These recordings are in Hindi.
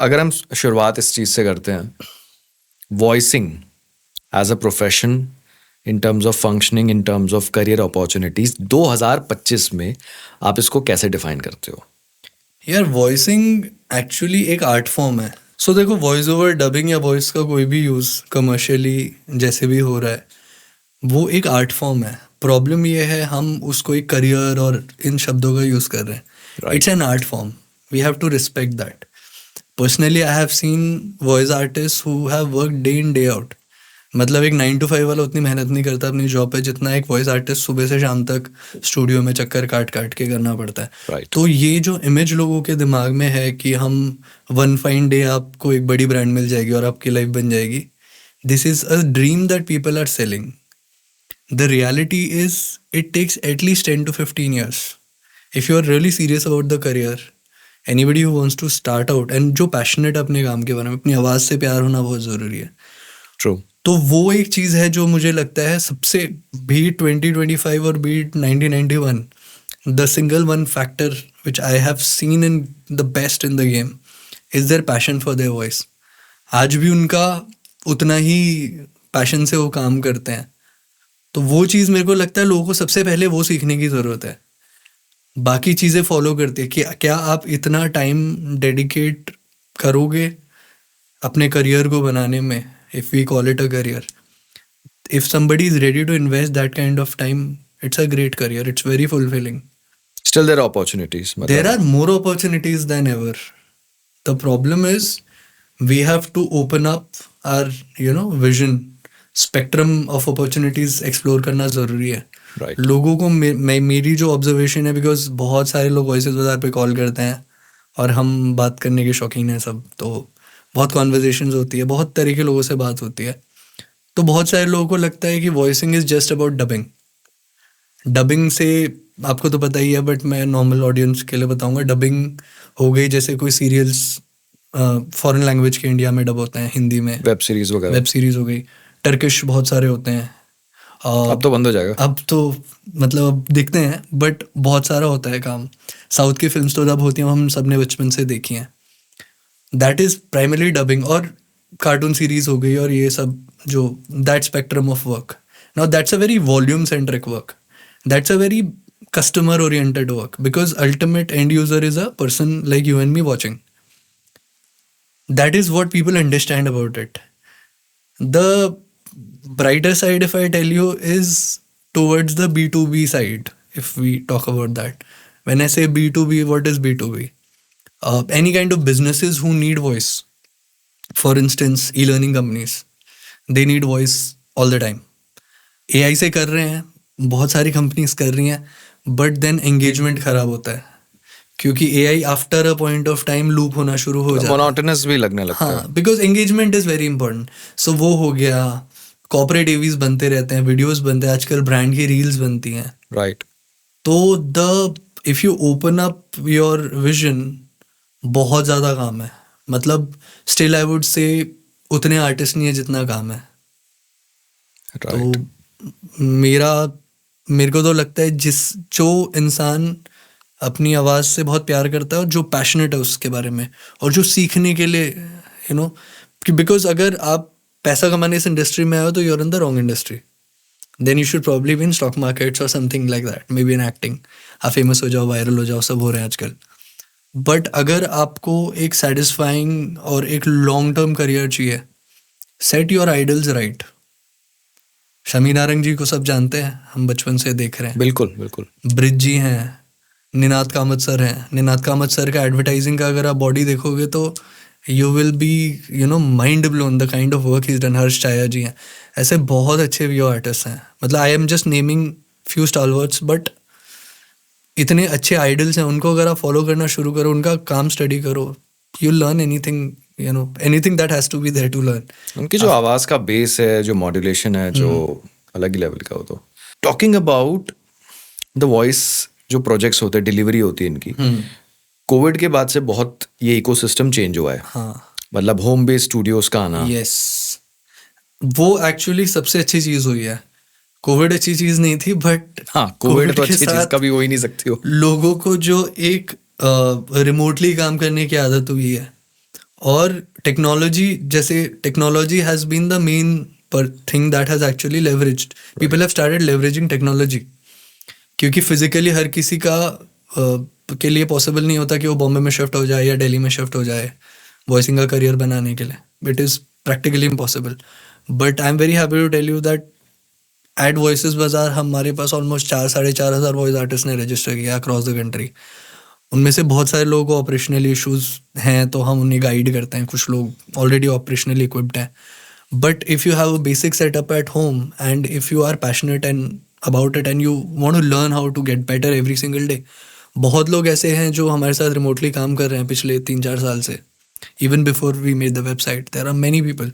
अगर हम शुरुआत इस चीज़ से करते हैं, voicing as a profession in terms of functioning, in terms of career opportunities 2025 में आप इसको कैसे डिफाइन करते हो? यार वॉइसिंग एक्चुअली एक आर्ट फॉर्म है. सो देखो, वॉइस ओवर डबिंग या वॉइस का कोई भी यूज़ कमर्शियली जैसे भी हो रहा है, वो एक आर्ट फॉर्म है. प्रॉब्लम ये है हम उसको एक करियर और इन शब्दों का यूज़ कर रहे हैं. Right. It's an art form. We have to respect that. Personally I have seen voice artist who have work day in day out. मतलब एक 9 to 5 वाला उतनी मेहनत नहीं करता अपनी जॉब पे जितना एक वॉइस आर्टिस्ट सुबह से शाम तक स्टूडियो में चक्कर काट काट के करना पड़ता है. Right. तो ये जो इमेज लोगों के दिमाग में है कि हम वन फाइन डे आपको एक बड़ी ब्रांड मिल जाएगी और आपकी लाइफ बन जाएगी, this is a dream that people are selling. The reality is it takes at least 10 to 15 years. If you are really serious about the career, anybody who wants to start out and जो पैशनेट अपने काम के बारे में, अपनी आवाज़ से प्यार होना बहुत ज़रूरी है. ट्रू. तो वो एक चीज़ है जो मुझे लगता है सबसे, भी 2025 और भी 1991, the single one factor which I have seen in the best in the game is their passion for their voice. आज भी उनका उतना ही पैशन से वो काम करते हैं. तो वो चीज़ मेरे को लगता है लोगों को सबसे पहले वो सीखने की ज़रूरत है. बाकी चीज़ें फॉलो करती है कि क्या आप इतना टाइम डेडिकेट करोगे अपने करियर को बनाने में. If we call it a career, if somebody is ready to invest that kind of time, it's a great career. It's very fulfilling. Still there are opportunities. There are more opportunities than ever. The problem is we have to open up our vision. Spectrum of opportunities explore करना ज़रूरी है. Right. लोगों को मेरी जो ऑब्जर्वेशन है, बिकॉज बहुत सारे लोग वॉइसेस बाजार पे कॉल करते हैं और हम बात करने के शौकीन हैं सब, तो बहुत कॉन्वर्जेशंस होती है, बहुत तरह के लोगों से बात होती है. तो बहुत सारे लोगों को लगता है कि voicing is just about dubbing. Dubbing से आपको तो पता ही है, बट मैं नॉर्मल ऑडियंस के लिए बताऊंगा. डबिंग हो गई जैसे कोई सीरियल्स फॉरेन लैंग्वेज के इंडिया में डब होते हैं, हिंदी में वेब सीरीज वगैरह. वेब सीरीज हो गई. टर्किश बहुत सारे होते हैं. अब तो बंद हो जाएगा. अब तो मतलब अब देखते हैं, बट बहुत सारा होता है काम. साउथ की फिल्म्स तो डब होती हैं, हम सब ने बचपन से देखी हैं. That is primarily dubbing. और कार्टून सीरीज हो गई और ये सब, जो that spectrum of work. Now that's a very volume centric work. That's a very customer oriented work, because ultimate end user is a person like you and me watching. That is what people understand about it. The brighter side, if I tell you, is towards the B2B side. If we talk about that, when I say B2B, what is B2B? Any kind of businesses who need voice. For instance, e-learning companies, they need voice all the time. AI से कर रहे हैं, बहुत सारी कंपनीज कर रही हैं, बट देन एंगेजमेंट खराब होता है क्योंकि AI after a point of time loop होना शुरू हो जाता है. मोनोटोनस भी लगने लगता है. हाँ, because engagement is very important. So वो हो गया. कॉर्पोरेट एवीज बनते रहते हैं, वीडियोस बनते हैं, आजकल ब्रांड की रील्स बनती हैं. राइट. तो if you open up your vision, बहुत ज़्यादा काम है. मतलब स्टिल आई वुड से उतने आर्टिस्ट नहीं है जितना काम है. राइट. तो मेरे को तो लगता है जो इंसान अपनी आवाज़ से बहुत प्यार करता है और जो पैशनेट है उसके बारे में, और जो सीखने के लिए बिकॉज अगर आप पैसा कमाने इस इंडस्ट्री में आए तो you are in the wrong industry. Then you should probably be in stock markets or something like that, maybe in acting. आप फेमस हो जाओ, वायरल हो जाओ, सब हो रहे हैं आजकल. बट अगर आपको एक सेटिस्फाइंग और एक लॉन्ग टर्म करियर चाहिए, set your idols right. Shami Narang ji को सब जानते हैं, हम बचपन से देख रहे हैं. बिल्कुल बिल्कुल. ब्रिज जी हैं, निनाद कामत सर हैं. निनाद कामत सर का एडवर्टाइजिंग का अगर आप बॉडी देखोगे तो you will be mind blown the kind of work is done. Harsh Chhaya ji हैं. ऐसे बहुत अच्छे वीडियो आर्टिस्ट हैं. मतलब I am just naming few stalwarts, but इतने अच्छे आइडल्स हैं. उनको अगर आप फॉलो करना शुरू करो, उनका काम स्टडी करो, you learn anything that has to be there to learn. उनकी जो आवाज़ का बेस है, जो मॉड्यूलेशन है, जो अलग ही लेवल का हो. तो टॉकिंग अबाउट द वॉइस, जो प्रोजेक्ट्स होते हैं, डिलीवरी होती है इनकी, कोविड के बाद से बहुत ये इकोसिस्टम चेंज हुआ है. हाँ, मतलब होम बेस्ड स्टूडियोज का आना. यस, वो एक्चुअली सबसे अच्छी चीज़ हुई है. कोविड अच्छी चीज़ नहीं थी, बट हाँ, कोविड तो अच्छी चीज़ कभी हो ही नहीं सकती हो. लोगों को जो एक रिमोटली काम करने की आदत हुई है, और technology has been the main thing that has actually leveraged, people have started leveraging technology, क्योंकि फिजिकली हर किसी का के लिए पॉसिबल नहीं होता कि वो बॉम्बे में शिफ्ट हो जाए या दिल्ली में शिफ्ट हो जाए वॉइसिंग का करियर बनाने के लिए. It is practically impossible. But I am very happy to tell you that at Voices Bazaar हमारे पास ऑलमोस्ट 4,500 वॉइस आर्टिस्ट ने रजिस्टर किया अक्रॉस द कंट्री. उनमें से बहुत सारे लोगों को ऑपरेशनल इश्यूज हैं तो हम उन्हें गाइड करते हैं, कुछ लोग ऑलरेडी ऑपरेशनली इक्विप्ड हैं. But if you have a basic setup at home and if you are passionate and about it and you want to learn how to get better every single day. बहुत लोग ऐसे हैं जो हमारे साथ रिमोटली काम कर रहे हैं पिछले 3-4 साल से. Even before we made the website, there are many people,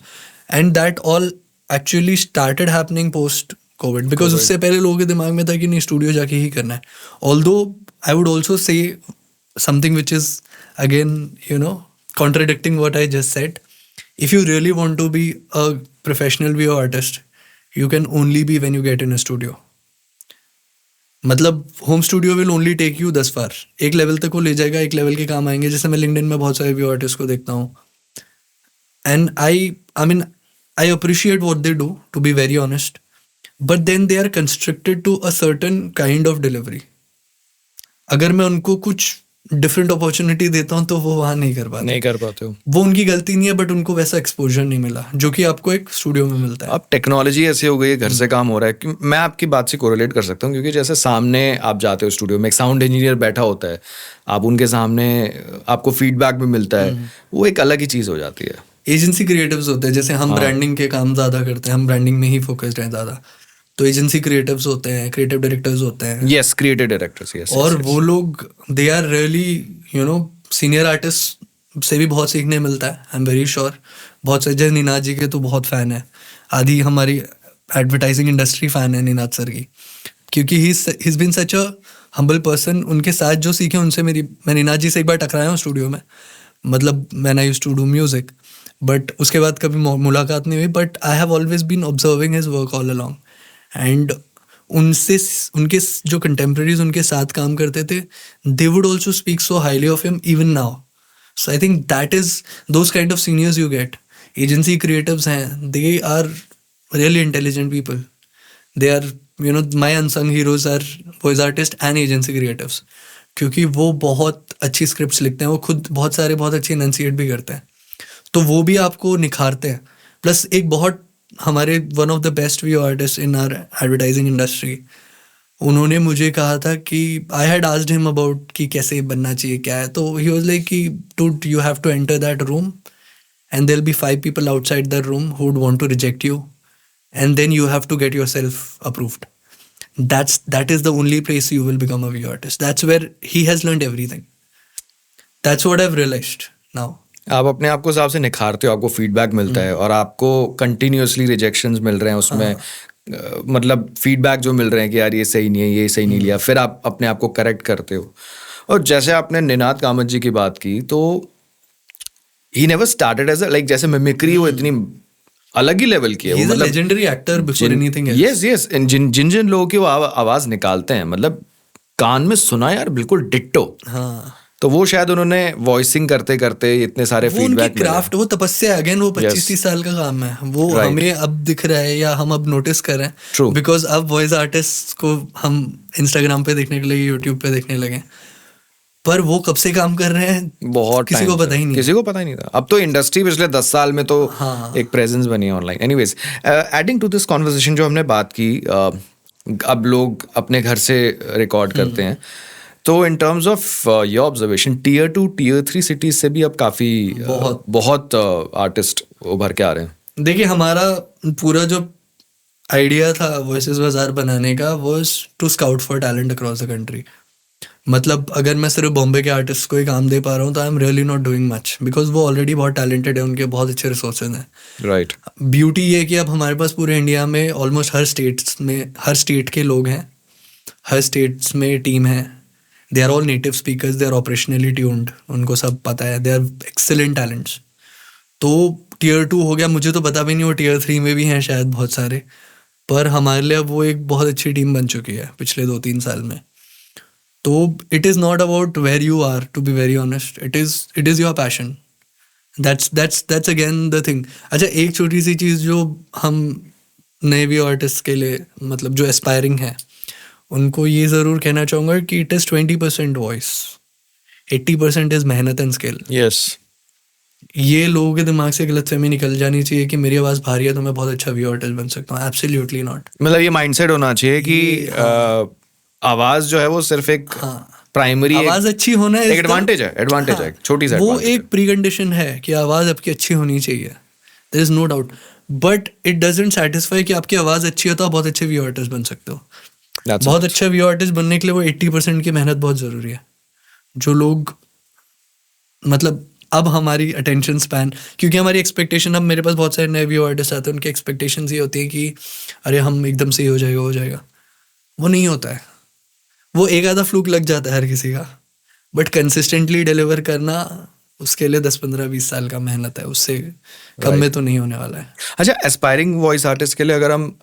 and that all actually started happening post COVID, because उससे पहले लोगों के दिमाग में था कि नहीं स्टूडियो जाके ही करना है. Although I would also say something which is again contradicting what I just said. If you really want to be a professional VO artist, you can only be when you get in a studio. मतलब home studio will only take you 10 बार, एक लेवल तक वो ले जाएगा, एक लेवल के काम आएंगे. जैसे मैं लिंक्डइन में बहुत सारे व्यू आर्टिस्ट को देखता हूँ and I mean I appreciate what they do, to be very honest, but then they are constricted to a certain kind of delivery. अगर मैं उनको कुछ डिफरेंट अपॉर्चुनिटी देता हूँ तो वो वहाँ नहीं कर पाते हो. वो उनकी गलती नहीं है, बट उनको वैसा एक्सपोजर नहीं मिला जो कि आपको एक स्टूडियो में मिलता है. अब टेक्नोलॉजी ऐसी हो गई है, घर से काम हो रहा है कि मैं आपकी बात से कोरिलेट कर सकता हूँ, क्योंकि जैसे सामने आप जाते हो स्टूडियो में, एक साउंड इंजीनियर बैठा होता है, आप उनके सामने आपको फीडबैक भी मिलता है, वो एक अलग ही चीज़ हो जाती है. एजेंसी क्रिएटिव्स होते हैं, जैसे हम ब्रांडिंग के काम ज़्यादा करते हैं, हम ब्रांडिंग में ही फोकस्ड हैं ज़्यादा, तो एजेंसी क्रिएटिव्स होते हैं, क्रिएटिव डायरेक्टर्स होते हैं. Yes, creative directors, yes. और वो लोग they are really senior artist से भी बहुत सीखने मिलता है. I am very sure. बहुत से जय नीनाद जी के तो बहुत फ़ैन है, आदि हमारी एडवर्टाइजिंग इंडस्ट्री फ़ैन है नीनाद सर की, क्योंकि he is been such a humble person. उनके साथ जो सीखे उनसे मैं नीनाद जी से एक बार टकराया हूँ स्टूडियो में, मतलब man I used to do music, but उसके बाद कभी मुलाकात नहीं हुई. But I have always been observing his work all along, and उनके जो कंटेम्प्रेरीज उनके साथ काम करते थे, they would also speak so highly of him even now. So I think that is those kind of seniors you get. Agency creatives हैं, they are really intelligent people. They are my unsung heroes are voice artist and agency creatives, क्योंकि वो बहुत अच्छी स्क्रिप्ट्स लिखते हैं, वो खुद बहुत अच्छे एनंसिएट भी करते हैं, तो वो भी आपको निखारते हैं. प्लस एक बहुत हमारे one of the best video artist in our advertising industry, उन्होंने मुझे कहा था कि I had asked him about कि कैसे बनना चाहिए क्या है, तो ही वाज लाइक कि dude you have to enter that room and there will be 5 people outside that room who would want to reject you and then you have to get yourself approved. that is the only place you will become a video artist. That's where he has learned everything. That's what I've realized now. आप अपने आप को हिसाब से निखारते हो, आपको फीडबैक मिलता है और आपको कंटिन्यूसली रिजेक्शंस मिल रहे हैं उसमें. मतलब फीडबैक जो मिल रहे हैं कि यार ये सही नहीं है, ये सही नहीं लिया, फिर आप अपने आप को करेक्ट करते हो. और जैसे आपने निनाद कामत जी की बात की, तो he never started as like जैसे मिमिक्री, वो इतनी अलग ही लेवल की है. He's a legendary actor before anything else. Yes, yes. जिन लोगों की वो आवाज निकालते हैं, मतलब कान में सुना यार बिल्कुल डिट्टो. हाँ, तो वो शायद उन्होंने वॉइसिंग करते करते इतने सारे फीडबैक, क्राफ्ट, वो तपस्या अगेन, वो 25-30 साल का काम है, वो हमें अब दिख रहा है या हम अब नोटिस कर रहे हैं, बिकॉज अब वॉइस आर्टिस्ट को हम इंस्टाग्राम पे देखने के लिए, यूट्यूब पे देखने लगे, पर वो कब से काम कर रहे हैं बहुत किसी को पता ही नहीं था. अब तो इंडस्ट्री पिछले 10 साल में तो एक प्रेजेंस बनी है online. Anyways, adding to this conversation जो हमने बात की, अब लोग अपने घर से रिकॉर्ड करते हैं, तो इन terms of your observation, Tier 2 Tier 3 cities से भी अब काफी बहुत आर्टिस्ट उभर के आ रहे हैं. देखिए, हमारा पूरा जो आइडिया था वॉइसेस बाजार बनाने का was to scout for talent across the country. मतलब अगर मैं सिर्फ बॉम्बे के आर्टिस्ट को ही काम दे पा रहा हूँ तो I am really not doing much, because वो ऑलरेडी बहुत टैलेंटेड है, उनके बहुत अच्छे रिसोर्सेज हैं. राइट. ब्यूटी ये कि अब हमारे पास पूरे इंडिया में ऑलमोस्ट हर स्टेट के लोग हैं, हर स्टेट्स में टीम है. They are all native speakers, they are operationally tuned, उनको सब पता है, दे आर एक्सेलेंट टैलेंट्स. तो Tier 2 हो गया, मुझे तो पता भी नहीं, वो Tier 3 में भी हैं शायद बहुत सारे, पर हमारे लिए अब वो एक बहुत अच्छी टीम बन चुकी है पिछले 2-3 साल में. तो it is not about where you are, to be very honest, it is your passion, that's again the thing. अच्छा, एक छोटी सी चीज़ जो हम नए भी आर्टिस्ट के लिए, मतलब जो एस्पायरिंग है, उनको ये ज़रूर कहना चाहूँगा कि इट इज़ 20% वॉइस, 80% इज़ मेहनत एंड स्किल. यस. ये लोगों के दिमाग से गलतफहमी निकल जानी चाहिए कि मेरी आवाज़ भारी है तो मैं बहुत अच्छा व्यू आर्टिस्ट बन सकता हूँ. Absolutely not. मतलब ये माइंडसेट होना चाहिए कि आवाज जो है वो सिर्फ एक प्राइमरी आवाज़ अच्छी होना एक एडवांटेज है. एडवांटेज है, छोटी सी वो advantage एक प्री कंडीशन है कि आवाज़ आपकी अच्छी होनी चाहिए. There is no doubt. But it doesn't satisfy कि आपकी आवाज़ अच्छी है तो आप बहुत अच्छे व्यू आर्टिस्ट बन सकते हो. That's बहुत it. अच्छा व्यू आर्टिस्ट बनने के लिए वो 80% की मेहनत बहुत ज़रूरी है. जो लोग, मतलब अब हमारी अटेंशन स्पैन, क्योंकि हमारी एक्सपेक्टेशन, अब मेरे पास बहुत सारे नए व्यू आर्टिस्ट आते हैं, उनकी एक्सपेक्टेशंस ये होती है कि अरे हम एकदम से ही हो जाएगा. वो नहीं होता है. वो एक आधा फ्लूक लग जाता है हर किसी का, बट कंसिस्टेंटली डिलीवर करना, उसके लिए 10-15-20 साल का मेहनत है. उससे कम में तो नहीं होने वाला है. अच्छा, एस्पायरिंग वॉइस आर्टिस्ट के लिए अगर हम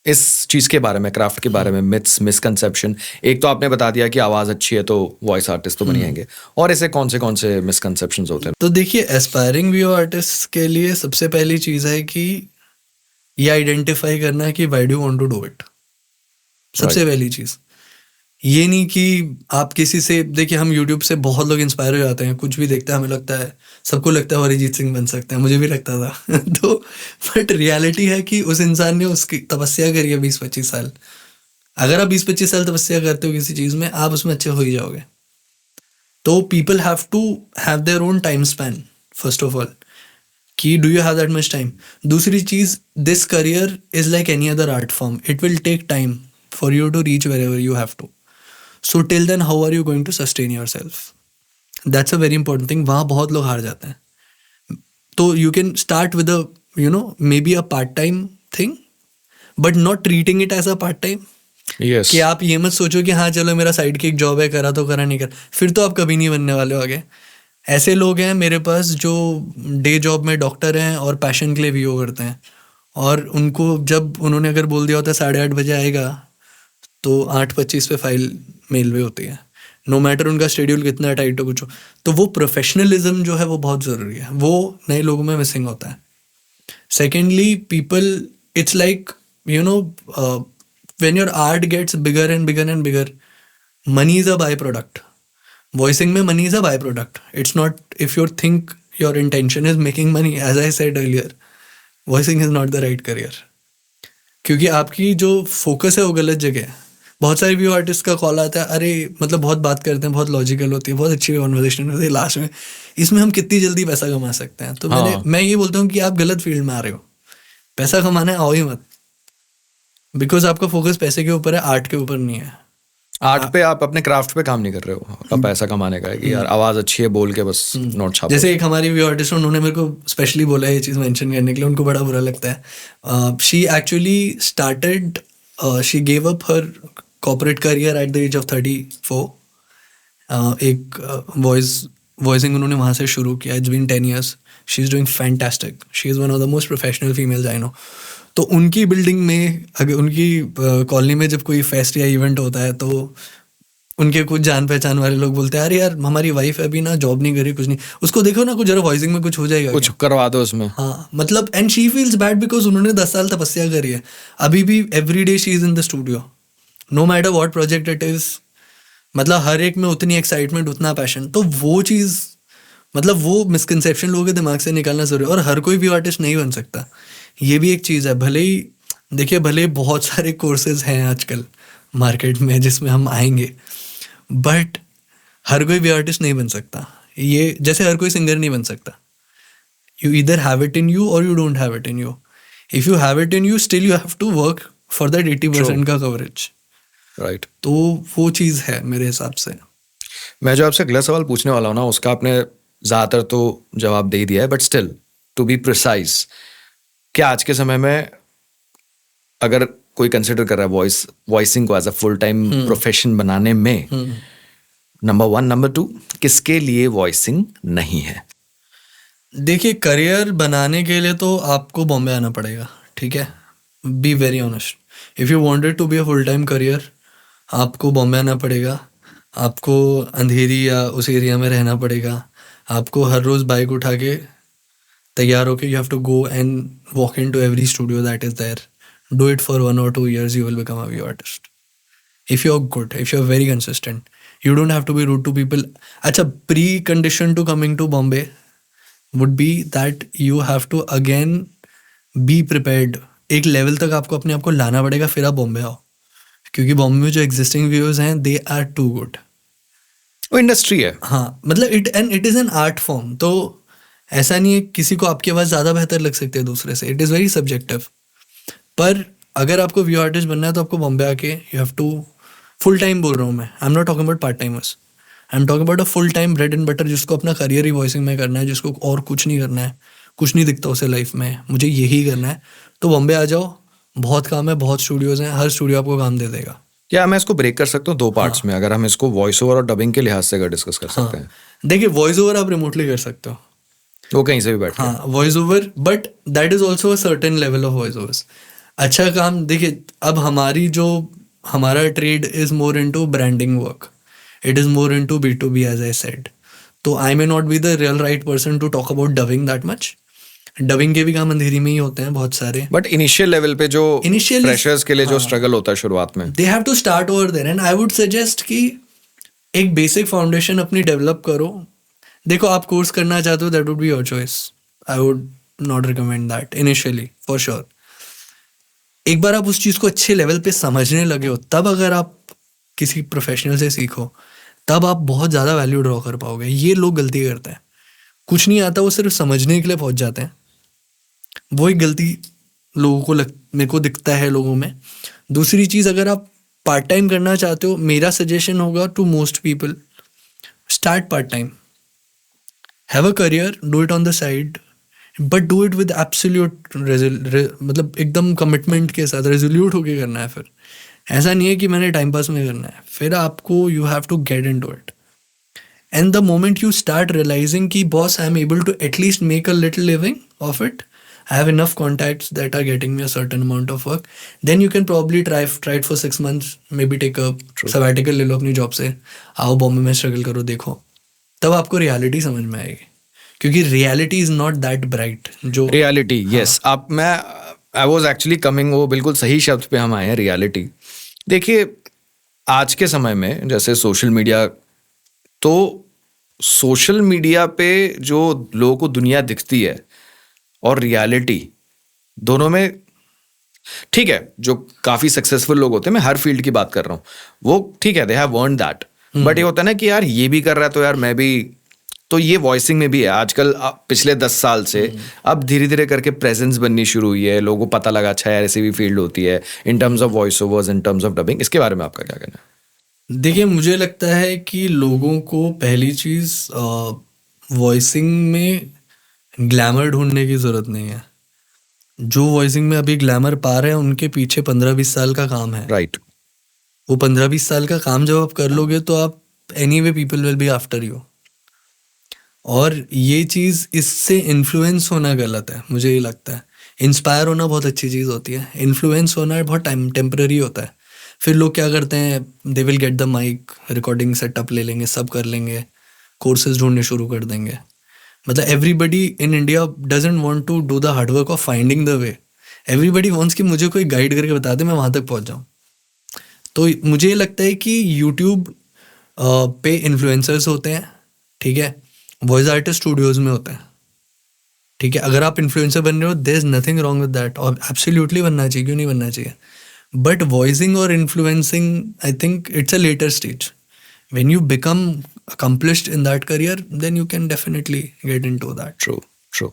इस चीज के बारे में, क्राफ्ट के बारे में, मिथ्स, मिसकंसेप्शन, एक तो आपने बता दिया कि आवाज अच्छी है तो वॉइस आर्टिस्ट तो बन जाएंगे, और ऐसे कौन से मिसकंसेप्शंस होते हैं? तो देखिए, एस्पायरिंग व्यू आर्टिस्ट के लिए सबसे पहली चीज़ है कि ये आइडेंटिफाई करना कि why do want to do it. सबसे पहली चीज़ ये नहीं कि आप किसी से, देखिए हम यूट्यूब से बहुत लोग इंस्पायर हो जाते हैं, कुछ भी देखते हैं, हमें लगता है, सबको लगता है वो अरिजीत सिंह बन सकते हैं, मुझे भी लगता था तो बट रियलिटी है कि उस इंसान ने उसकी तपस्या करी है 20-25 साल. अगर आप 20-25 साल तपस्या करते हो किसी चीज़ में, आप उसमें अच्छे हो ही जाओगे. तो people have to have their own time span first of all, कि do you have that much time. दूसरी चीज़, this career is like any other art form, it will take time for you to reach wherever you have to. So till then, how are you going to sustain yourself? That's a very important thing. वहाँ बहुत लोग हार जाते हैं. तो you can start with a, maybe a part-time thing, but not treating it as a part-time. Yes. कि आप ये मत सोचो कि हाँ चलो मेरा साइड की एक जॉब है, करा तो करा, नहीं करा, फिर तो आप कभी नहीं बनने वाले हो आगे. ऐसे लोग हैं मेरे पास जो डे जॉब में डॉक्टर हैं और पैशन के लिए वीओ करते हैं, और उनको जब उन्होंने अगर बोल दिया होता है 8:30 बजे आएगा, तो 8:25 पे फाइल मेल पे होती है, नो मैटर उनका शेड्यूल कितना टाइट हो, कुछ हो. तो वो प्रोफेशनलिज्म जो है वो बहुत ज़रूरी है, वो नए लोगों में मिसिंग होता है. Secondly, people, it's like when your art gets bigger and bigger and bigger, money is a by product. Voicing में money is a by product. It's not, if your think your intention is making money, as I said earlier, voicing is not the right career. क्योंकि आपकी जो फोकस है वो गलत जगह है. बहुत सारे व्यू आर्टिस्ट का कॉल आता है, अरे मतलब बहुत बात करते हैं, बहुत लॉजिकल होती है, बहुत अच्छी कॉन्वर्सेशन होती है, लास्ट में इसमें हम कितनी जल्दी पैसा कमा सकते हैं. तो मैं ये बोलता हूँ कि आप गलत फील्ड में आ रहे हो. पैसा कमाना है, आओ ही मत, बिकॉज आपका फोकस पैसे के ऊपर है, आर्ट के ऊपर नहीं है. आर्ट पे आप अपने क्राफ्ट पे काम नहीं कर रहे हो, आप पैसा कमाने का है कि यार आवाज अच्छी है बोल के बस नोट छापो. जैसे एक हमारी व्यू आर्टिस्ट, उन्होंने मेरे को स्पेशली बोला है ये चीज़ मेंशन करने के लिए, उनको बड़ा बुरा लगता है. She actually started, she gave up her corporate career at the age of 34. एक वॉइसिंग उन्होंने वहाँ से शुरू किया. It's been 10 years. She is doing fantastic. She is one of the most professional females I know. तो उनकी बिल्डिंग में, अगर उनकी कॉलोनी में जब कोई फेस्ट या इवेंट होता है, तो उनके कुछ जान पहचान वाले लोग बोलते हैं, अरे यार हमारी वाइफ अभी ना जॉब नहीं करी, कुछ नहीं, उसको देखो ना, कुछ जरा वॉइसिंग में कुछ हो जाएगा, कुछ करवा दो उसमें. हाँ, मतलब, and she feels bad because उन्होंने 10 साल तपस्या करी है. अभी भी every day she is in the studio, no matter what project it is. मतलब हर एक में उतनी एक्साइटमेंट, उतना पैशन. तो वो चीज़, मतलब वो मिसकंसेप्शन लोगों के दिमाग से निकालना ज़रूरी है. और हर कोई भी आर्टिस्ट नहीं बन सकता, ये भी एक चीज़ है. भले ही देखिए, भले बहुत सारे कोर्सेज हैं आजकल मार्केट में जिसमें हम आएंगे, बट हर कोई भी आर्टिस्ट नहीं बन सकता. ये जैसे हर कोई सिंगर नहीं बन सकता. You either have it in you or you don't have it in you. If you have it in you, still you have to work for that 80% का कवरेज. राइट. तो वो चीज़ है मेरे हिसाब से. मैं जो आपसे अगला सवाल पूछने वाला हूँ ना, उसका आपने ज़्यादातर तो जवाब दे दिया है, but still to be precise, क्या आज के समय में अगर कोई कंसिडर कर रहा है वॉइसिंग को as a full time profession बनाने में, नंबर 1, नंबर 2, किसके लिए वॉइसिंग नहीं है? देखिए, करियर बनाने के लिए तो आपको बॉम्बे आना पड़ेगा, ठीक है, be very honest. If you wanted to be a full time career, आपको बॉम्बे आना पड़ेगा, आपको अंधेरी या उस एरिया में रहना पड़ेगा, आपको हर रोज़ बाइक उठा के तैयार होके you have to go and walk into every studio that is there. Do it for 1 or 2 years, you will become a view artist. If you're good, if you're very consistent, you don't have to be rude to people. अच्छा, pre-condition to coming to Bombay would be that you have to again be prepared. एक लेवल तक आपको अपने आप को लाना पड़ेगा, फिर आप बॉम्बे आओ, क्योंकि बॉम्बे में जो एग्जिस्टिंग व्यूअर्स हैं दे आर टू गुड. वो इंडस्ट्री है. हाँ, मतलब it is an art form. तो ऐसा नहीं है किसी को आपकी आवाज़ ज़्यादा बेहतर लग सकती है दूसरे से. It is very subjective. पर अगर आपको व्यू आर्टिस्ट बनना है तो आपको बॉम्बे आके you have to full time, बोल रहा हूँ मैं, I am not talking about part timers, I am talking about a full time bread and butter, जिसको अपना करियर ही वॉइसिंग में करना है, जिसको और कुछ नहीं करना है, कुछ नहीं दिखता उसे लाइफ में, मुझे यही करना है. तो बॉम्बे आ जाओ, बहुत काम है, बहुत स्टूडियोज़ हैं, हर स्टूडियो आपको काम दे देगा. क्या मैं इसको ब्रेक कर सकता हूँ 2 पार्ट्स में, अगर हम इसको वॉइस ओवर और डबिंग के लिहाज से अगर डिस्कस कर सकते हैं? देखिए, वॉइस ओवर आप रिमोटली कर सकते हो, वो कहीं से भी बैठ के. हाँ, voice over, but that is also a certain level of voice overs. अच्छा काम, देखिए अब हमारा trade is more into branding work, it is more into B2B as I said. तो I may not be the real right person to talk about dubbing that much. Dubbing के भी काम अंधेरी में ही होते हैं बहुत सारे, बट इनिशियल लेवल पे जो Initially- फ्रेशर्स के लिए जो स्ट्रगल होता है शुरुआत में, they have to start over there. And I would suggest कि एक बेसिक फाउंडेशन अपनी डेवलप करो. देखो, आप कोर्स करना चाहते हो, that would be your choice. I would not recommend that initially, for sure. एक बार आप उस चीज़ को अच्छे लेवल पे समझने लगे हो, तब अगर आप किसी प्रोफेशनल से सीखो, तब आप बहुत ज़्यादा वैल्यू ड्रॉ कर पाओगे. ये लोग गलती करते हैं, कुछ नहीं आता, वो सिर्फ समझने के लिए पहुंच जाते हैं. वो एक गलती लोगों को मेरे को दिखता है लोगों में. दूसरी चीज़, अगर आप पार्ट टाइम करना चाहते हो, मेरा सजेशन होगा to most people, start part time, have a career, do it on the side, but do it with absolute, मतलब एकदम कमिटमेंट के साथ, रेजोल्यूट होके करना है. फिर ऐसा नहीं है कि मैंने टाइम पास में करना है, फिर आपको you have to get into it. And the moment you start realizing कि boss, I am able to at least make a little living of it, I have enough contacts that are getting me a certain amount of work, then you can probably try it for 6 months, maybe take a sabbatical ले लो अपनी जॉब से, आओ बॉम्बे में स्ट्रगल करो, देखो, तब आपको रियलिटी समझ में आएगी, क्योंकि reality is not that bright. जो रियलिटी, यस, आप मैं आई वाज एक्चुअली कमिंग, वो बिल्कुल सही शब्द पे हम आए हैं, रियलिटी. देखिए, आज के समय में जैसे सोशल मीडिया, तो सोशल मीडिया पे जो लोगों को दुनिया दिखती है और रियलिटी, दोनों में, ठीक है, जो काफी सक्सेसफुल लोग होते हैं, मैं हर फील्ड की बात कर रहा हूँ, वो ठीक है, they have earned that, but ये होता है ना कि यार ये भी कर रहा है तो यार मैं भी, तो ये वॉइसिंग में भी है आजकल. पिछले 10 साल से अब धीरे धीरे करके प्रेजेंस बननी शुरू हुई है, लोगों को पता लगा अच्छा यार ऐसी भी फील्ड होती है इन terms of voice overs, in terms of dubbing. इसके बारे में आपका क्या कहना है? देखिए, मुझे लगता है कि लोगों को पहली चीज़, वॉइसिंग में ग्लैमर ढूंढने की ज़रूरत नहीं है. जो वॉइसिंग में अभी ग्लैमर पा रहे हैं, उनके पीछे 15-20 साल का काम है. राइट. वो 15-20 साल का काम जब आप कर लोगे तो आप anyway people will be after you. और ये चीज़, इससे इन्फ्लुएंस होना गलत है, मुझे ये लगता है. इंस्पायर होना बहुत अच्छी चीज़ होती है, इन्फ्लुएंस होना बहुत टेम्पररी होता है. फिर लोग क्या करते हैं, they will get the mic, recording setup ले लेंगे, सब कर लेंगे, कोर्सेज ढूंढने शुरू कर देंगे. मतलब everybody in India doesn't want to do the hard work of finding the way. Everybody wants कि मुझे कोई गाइड करके बता दे, मैं वहाँ तक पहुँच जाऊँ. तो मुझे ये लगता है कि यूट्यूब पे इन्फ्लुएंसर्स होते हैं, ठीक है, वॉइस आर्टिस्ट स्टूडियोज़ में होते हैं, ठीक है. अगर आप इन्फ्लुएंसर बन रहे हो, there is nothing wrong with that, और एब्सोल्युटली बनना चाहिए, क्यों नहीं बनना चाहिए. बट वॉइसिंग और influencing, I think it's a later stage. When you become accomplished in that career, then you can definitely get into that. True, true.